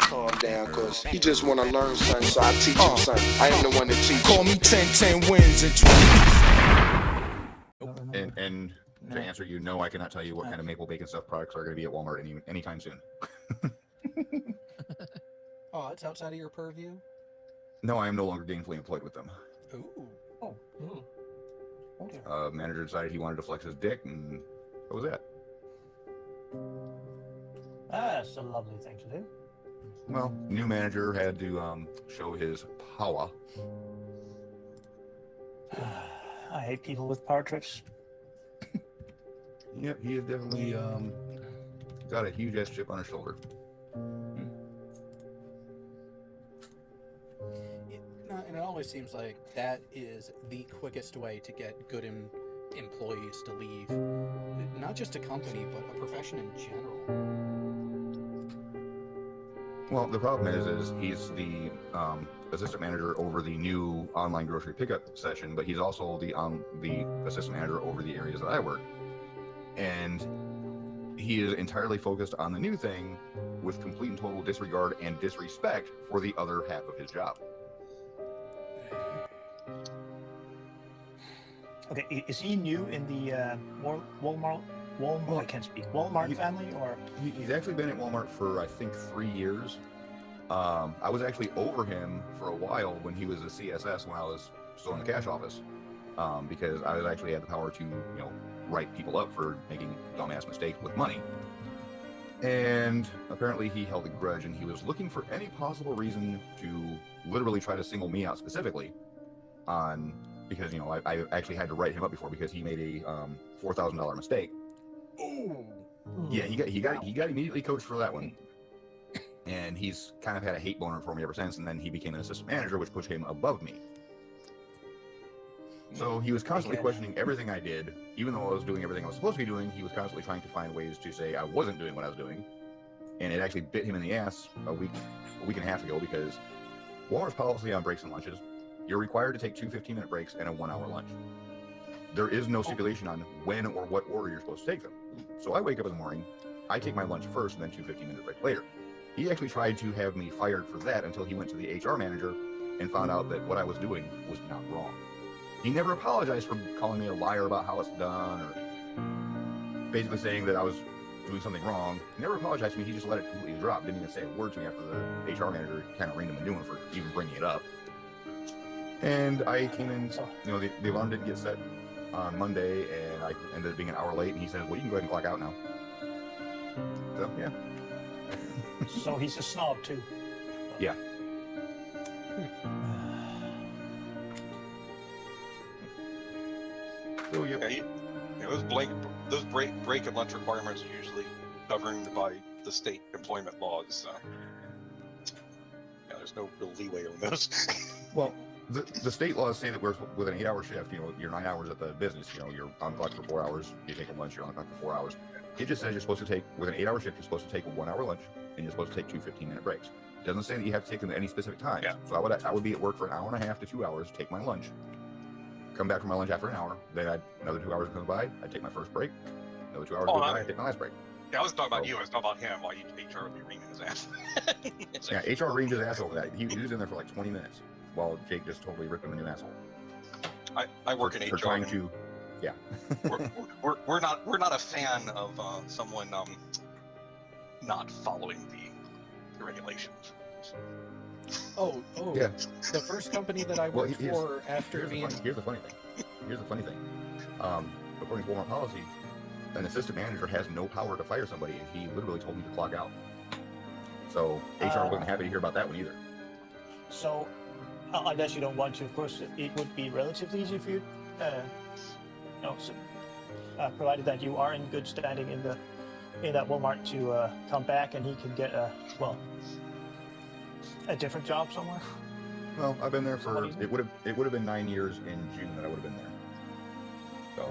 calm down, cause he just wanna learn something, so I teach him something. I am the one that teach Call him. me 10 wins and 20. And to answer you, no, I cannot tell you what kind of maple bacon stuffed products are going to be at Walmart anytime soon. Oh, it's outside of your purview? No, I am no longer gainfully employed with them. Ooh. Oh. Mm. Okay. Manager decided he wanted to flex his dick, and that was that. That's a lovely thing to do. Well, new manager had to show his power. I hate people with power trips. Yep, he has definitely got a huge ass chip on his shoulder. And it always seems like that is the quickest way to get good employees to leave, not just a company, but a profession in general. Well, the problem is he's the assistant manager over the new online grocery pickup session, but he's also the assistant manager over the areas that I work. And he is entirely focused on the new thing with complete and total disregard and disrespect for the other half of his job. Okay, is he new in the Walmart? I can't speak. Walmart family, or He's actually been at Walmart for I think 3 years. I was actually over him for a while when he was a CSS when I was still in the cash office, because I actually had the power to write people up for making dumbass mistakes with money. And apparently he held a grudge, and he was looking for any possible reason to literally try to single me out specifically on, because I actually had to write him up before because he made a $4,000 mistake. Ooh. Yeah, he got immediately coached for that one, and he's kind of had a hate boner for me ever since. And then he became an assistant manager, which pushed him above me. So he was constantly questioning everything I did, even though I was doing everything I was supposed to be doing. He was constantly trying to find ways to say I wasn't doing what I was doing, and it actually bit him in the ass a week and a half ago, because Walmart's policy on breaks and lunches, you're required to take 2 15-minute breaks and a 1-hour lunch. There is no stipulation on when or what order you're supposed to take them. So I wake up in the morning, I take my lunch first, and then 2 15-minute breaks later. He actually tried to have me fired for that until he went to the HR manager and found out that what I was doing was not wrong. He never apologized for calling me a liar about how it's done, or basically saying that I was doing something wrong. He never apologized to me. He just let it completely drop. Didn't even say a word to me after the HR manager kind of reined him a new one for even bringing it up. And I came in, the alarm didn't get set on Monday, and I ended up being an hour late, and he said, well, you can go ahead and clock out now. So, yeah. so he's a snob too. Yeah. So, yep. Yeah, those break and lunch requirements are usually governed by the state employment laws. So, yeah, there's no real leeway on those. Well, the state laws say that we're with an 8-hour shift. You're 9 hours at the business. You're on clock for 4 hours. You take a lunch. You're on clock for 4 hours. It just says you're supposed to take, with an 8-hour shift, you're supposed to take a 1-hour lunch, and you're supposed to take 2 15-minute breaks. It doesn't say that you have to take them at any specific times. Yeah. So I would be at work for an hour and a half to 2 hours, take my lunch, come back from my lunch after an hour. Then another 2 hours comes by. I take my first break. Another 2 hours goes by. I take my last break. Yeah, I was talking about you. I was talking about him. While HR would be reaming his ass. Yeah, HR reamed his ass over that. He was in there for like 20 minutes while Jake just totally ripped him a new asshole. I work in HR. For trying to, yeah. we're not a fan of someone not following the regulations. Oh, Yeah. The first company that I worked for after being... Here's the funny thing. According to Walmart policy, an assistant manager has no power to fire somebody, and he literally told me to clock out. So HR wasn't happy to hear about that one either. So, unless you don't want to, of course, it would be relatively easy for you. Provided that you are in good standing in that Walmart to come back, and he can get a different job somewhere. Well, I've been there for it would have been 9 years in June that I would have been there. So.